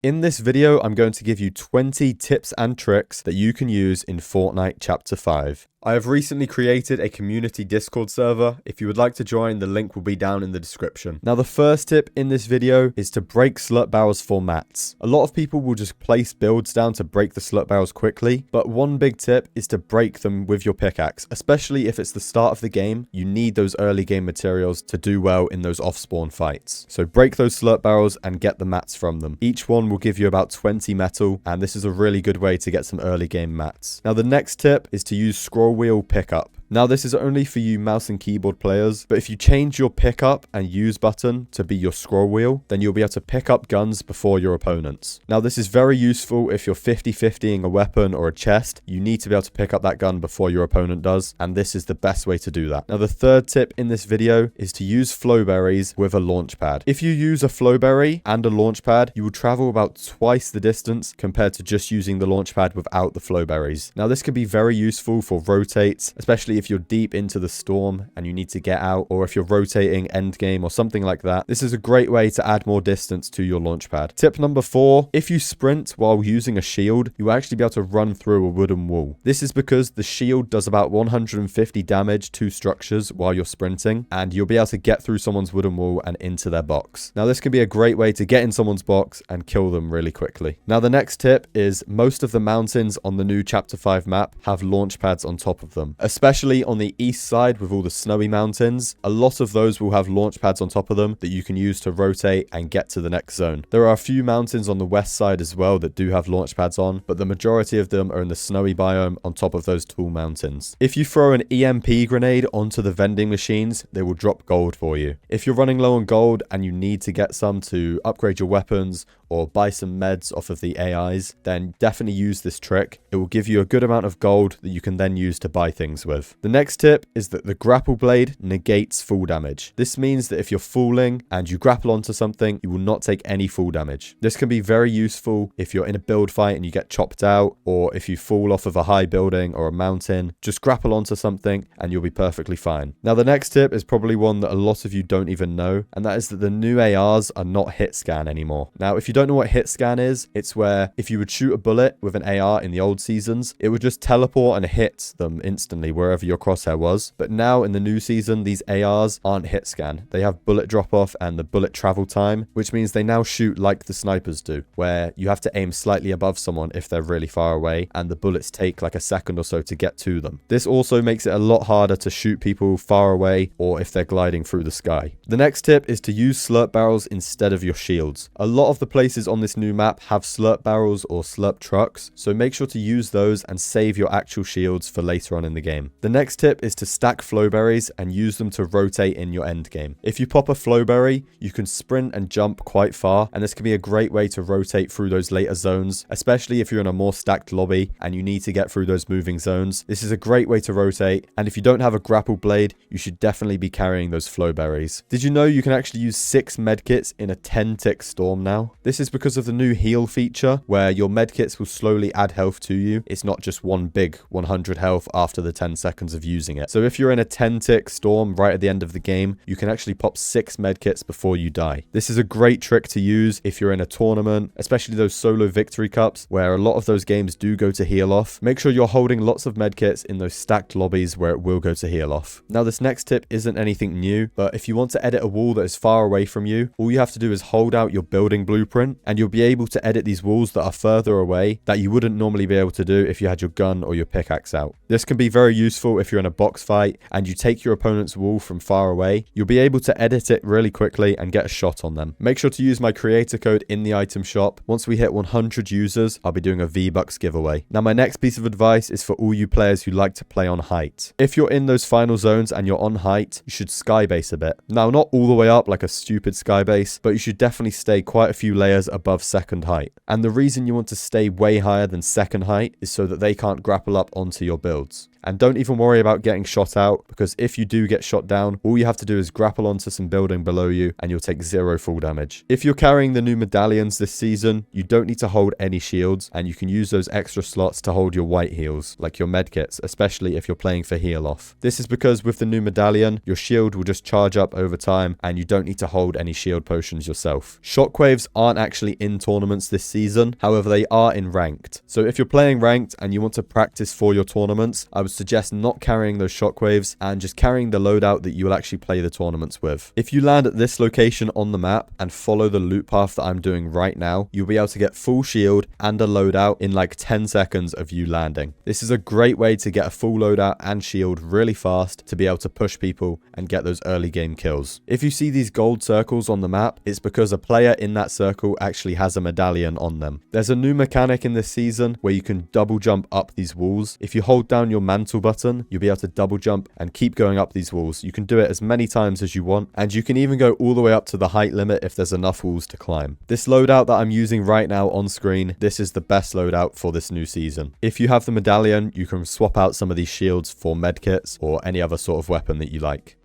In this video, I'm going to give you 20 tips and tricks that you can use in Fortnite Chapter 5. I have recently created a community Discord server. If you would like to join, the link will be down in the description. Now, the first tip in this video is to break slut barrels for mats. A lot of people will just place builds down to break the slut barrels quickly, but one big tip is to break them with your pickaxe, especially if it's the start of the game. You need those early game materials to do well in those off-spawn fights. So break those slut barrels and get the mats from them. Each one will give you about 20 metal, and this is a really good way to get some early game mats. Now, the next tip is to use scroll wheel pickup. Now, this is only for you mouse and keyboard players, but if you change your pickup and use button to be your scroll wheel, then you'll be able to pick up guns before your opponents. Now, this is very useful if you're 50-50ing a weapon or a chest. You need to be able to pick up that gun before your opponent does, and this is the best way to do that. Now, the third tip in this video is to use flowberries with a launch pad. If you use a flowberry and a launch pad, you will travel about twice the distance compared to just using the launch pad without the flowberries. Now, this can be very useful for rotates, especially if you're deep into the storm and you need to get out, or if you're rotating end game or something like that. This is a great way to add more distance to your launch pad. Tip number 4, if you sprint while using a shield, you will actually be able to run through a wooden wall. This is because the shield does about 150 damage to structures while you're sprinting, and you'll be able to get through someone's wooden wall and into their box. Now, this can be a great way to get in someone's box and kill them really quickly. Now, the next tip is most of the mountains on the new Chapter 5 map have launch pads on top of them, especially on the east side with all the snowy mountains. A lot of those will have launch pads on top of them that you can use to rotate and get to the next zone. There are a few mountains on the west side as well that do have launch pads on, but the majority of them are in the snowy biome on top of those tall mountains. If you throw an EMP grenade onto the vending machines, they will drop gold for you. If you're running low on gold and you need to get some to upgrade your weapons or buy some meds off of the AIs, then definitely use this trick. It will give you a good amount of gold that you can then use to buy things with. The next tip is that the grapple blade negates fall damage. This means that if you're falling and you grapple onto something, you will not take any fall damage. This can be very useful if you're in a build fight and you get chopped out, or if you fall off of a high building or a mountain. Just grapple onto something and you'll be perfectly fine. Now, the next tip is probably one that a lot of you don't even know, and that is that the new ARs are not hit scan anymore. Now, if you don't know what hit scan is, it's where if you would shoot a bullet with an AR in the old seasons, it would just teleport and hit them instantly wherever your crosshair was. But now in the new season, these ARs aren't hit scan. They have bullet drop off and the bullet travel time, which means they now shoot like the snipers do, where you have to aim slightly above someone if they're really far away, and the bullets take like a second or so to get to them. This also makes it a lot harder to shoot people far away or if they're gliding through the sky. The next tip is to use slurp barrels instead of your shields. A lot of the places on this new map have slurp barrels or slurp trucks, so make sure to use those and save your actual shields for later on in the game. The next tip is to stack flowberries and use them to rotate in your end game. If you pop a flowberry, you can sprint and jump quite far, and this can be a great way to rotate through those later zones, especially if you're in a more stacked lobby and you need to get through those moving zones. This is a great way to rotate, and if you don't have a grapple blade, you should definitely be carrying those flowberries. Did you know you can actually use 6 medkits in a 10-tick storm now? This is because of the new heal feature, where your medkits will slowly add health to you. It's not just one big 100 health after the 10 seconds of using it. So if you're in a 10-tick storm right at the end of the game, you can actually pop 6 medkits before you die. This is a great trick to use if you're in a tournament, especially those solo victory cups, where a lot of those games do go to heal off. Make sure you're holding lots of medkits in those stacked lobbies where it will go to heal off. Now, this next tip isn't anything new, but if you want to edit a wall that is far away from you, all you have to do is hold out your building blueprint, and you'll be able to edit these walls that are further away that you wouldn't normally be able to do if you had your gun or your pickaxe out. This can be very useful if you're in a box fight and you take your opponent's wall from far away. You'll be able to edit it really quickly and get a shot on them. Make sure to use my creator code in the item shop. Once we hit 100 users, I'll be doing a V-Bucks giveaway. Now, my next piece of advice is for all you players who like to play on height. If you're in those final zones and you're on height, you should skybase a bit. Now, not all the way up like a stupid skybase, but you should definitely stay quite a few layers above second height. And the reason you want to stay way higher than second height is so that they can't grapple up onto your builds. And don't even worry about getting shot out, because if you do get shot down, all you have to do is grapple onto some building below you and you'll take 0 full damage. If you're carrying the new medallions this season, you don't need to hold any shields, and you can use those extra slots to hold your white heals, like your medkits, especially if you're playing for heal off. This is because with the new medallion, your shield will just charge up over time and you don't need to hold any shield potions yourself. Shockwaves aren't actually in tournaments this season, however they are in ranked. So if you're playing ranked and you want to practice for your tournaments, I would suggest not carrying those shockwaves and just carrying the loadout that you will actually play the tournaments with. If you land at this location on the map and follow the loot path that I'm doing right now, you'll be able to get full shield and a loadout in like 10 seconds of you landing. This is a great way to get a full loadout and shield really fast to be able to push people and get those early game kills. If you see these gold circles on the map, it's because a player in that circle actually has a medallion on them. There's a new mechanic in this season where you can double jump up these walls. If you hold down your mantle button, you'll be able to double jump and keep going up these walls. You can do it as many times as you want, and you can even go all the way up to the height limit if there's enough walls to climb. This loadout that I'm using right now on screen, this is the best loadout for this new season. If you have the medallion, you can swap out some of these shields for medkits or any other sort of weapon that you like.